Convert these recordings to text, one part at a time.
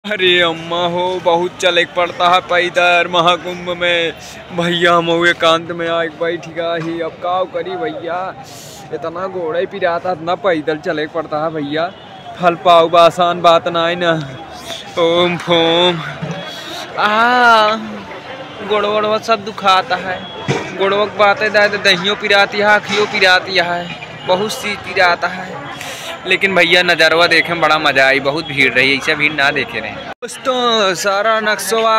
अरे अम्मा हो, बहुत चले पड़ता है पैदल महाकुंभ में भैया। हम एकांत में आग बैठ गया ही, अब का करी भैया। इतना घोड़े पिराता, इतना पैदल चले पड़ता है भैया। फल पाओ आसान बात ना है ना। ओम फोम गोड़वा सब दुखाता है। गोड़वा की बातें दाए तो दहियों पिराती है, आँखियों पिराती है, बहुत सी पिराता है। लेकिन भैया नज़ारा देखे में बड़ा मजा आई, बहुत भीड़ रही, ऐसा भीड़ ना देखे रहे दोस्तों। सारा नक्शवा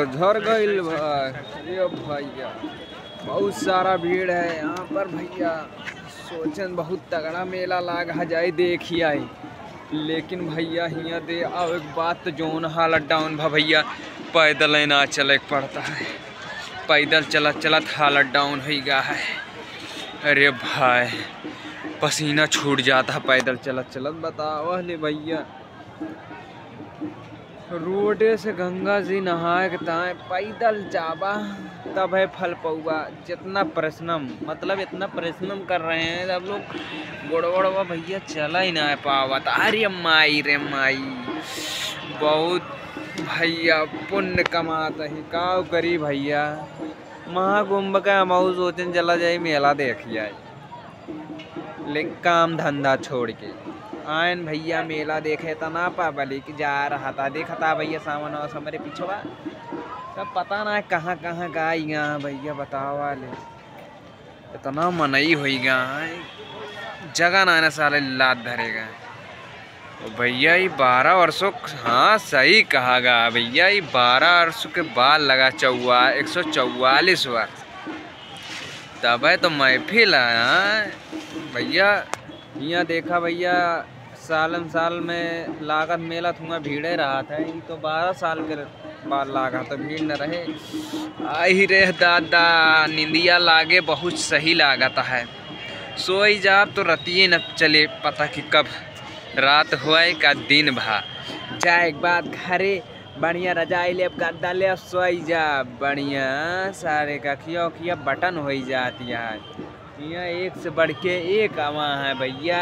झड़ गईल भैया, बहुत सारा भीड़ है यहाँ पर भैया। सोचन बहुत तगड़ा मेला लाग जाए देखी आई, लेकिन भैया हियाँ दे आओ एक बात, जोन हालत डाउन भा भैया। पैदल ना चले पड़ता है, पैदल चलत चलत हालत डाउन हो गया है। अरे भाई पसीना छूट जाता है पैदल चलत चलत। बताओ ले भैया, रोडे से गंगा जी नहाए के ताए पैदल जाबा तब है फल पौवा। जितना परिश्रम, मतलब इतना परिश्रम कर रहे हैं सब लोग, गोड़वा भैया चला ही ना पावा। अरे माई रे माई, बहुत भैया पुण्य कमाता ही, का करी भैया। महाकुंभ का मऊ सोचन चला जाए मेला देखी आए, लेकिन काम धंधा छोड़ के आयन भैया मेला देखे तना पब्लिक जा रहा था। देखा था भैया सामान और हमारे पिछवा सब पता ना कहाँ कहाँ गई यहाँ भैया। बताओ वाले इतना मनई हो गया है, जगह ना साले लात धरेगा भैया। ये 12 वर्षों, हाँ सही कहा गा भैया, ये 12 वर्षों के बाद लगा 144 वर्ष, तब है तो महफिल है भैया। यहाँ देखा भैया साल में लागत मेला थुआ भीड़े रहा था। ये तो 12 साल के बाद लागा तो भीड़ न रहे। आई रे दादा, निंदिया लागे बहुत सही लागता है। सोई जाब तो रतिये न चले पता कि कब रात हुआ का दिन भा। जाए एक बात घरे बढ़िया रजाई ले गद्दा ले सोई जा बढ़िया, सारे का खिया बटन हो जाती है। यहाँ एक से बढ़ के एक आवा है भैया,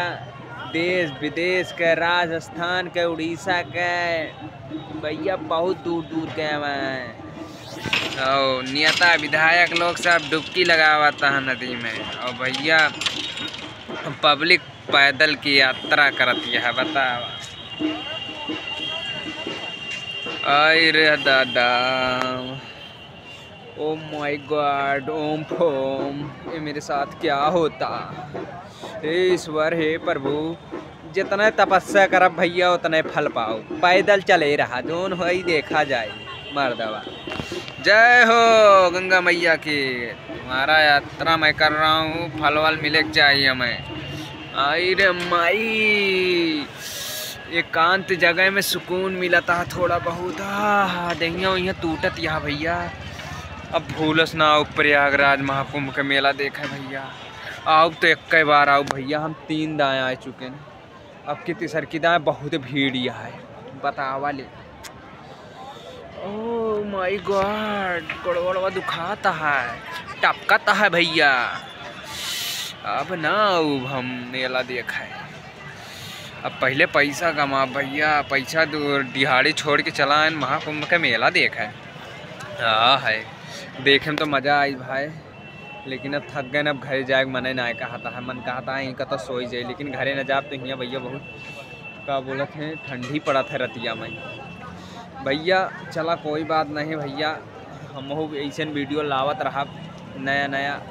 देश विदेश के, राजस्थान के, उड़ीसा के भैया, बहुत दूर दूर के आवा है। और नेता विधायक लोग सब डुबकी लगावाता है नदी में, और भैया पब्लिक पैदल की यात्रा करती है। बतावा आई रे दादा, ओ माय गॉड, ओम फोम, ये मेरे साथ क्या होता। हे ईश्वर, हे प्रभु, जितना तपस्या करब भैया उतने फल पाओ। पैदल चले रहा जोन हो ही देखा जाए मर्दवा। जय हो गंगा मैया की, तुम्हारा यात्रा मैं कर रहा हूँ, फल वल मिले चाहिए हमें। आई रे माई, एकांत जगह में सुकून मिलता है थोड़ा बहुत। दहिया वहिया टूटत यहाँ भैया। अब भूलस ना आओ प्रयागराज महाकुंभ का मेला देखे भैया। आओ तो एक बार आओ भैया, हम 3 दाएँ आ चुके हैं, अब की तीसर की दाएँ बहुत भीड़ यहाँ है। बतावा ले, ओह माय गॉड, गोड़वा दुखाता है, टपकता है भैया। अब ना अब हम मेला देखा है, अब पहले पैसा कमा भैया, पैसा दिहाड़ी छोड़ के चला है महाकुंभ का मेला देखा है। हाँ है, देखे में तो मज़ा आई भाई, लेकिन अब थक गए, अब घरे जाए मन ना कहता है, मन कहता है इनका तो सोई जाए, लेकिन घरे न जाप तो यहाँ भैया बहुत का बोलत है, ठंडी पड़ा था रतिया में भैया। चला कोई बात नहीं भैया, हम ऐसे वीडियो लावत रहा नया नया।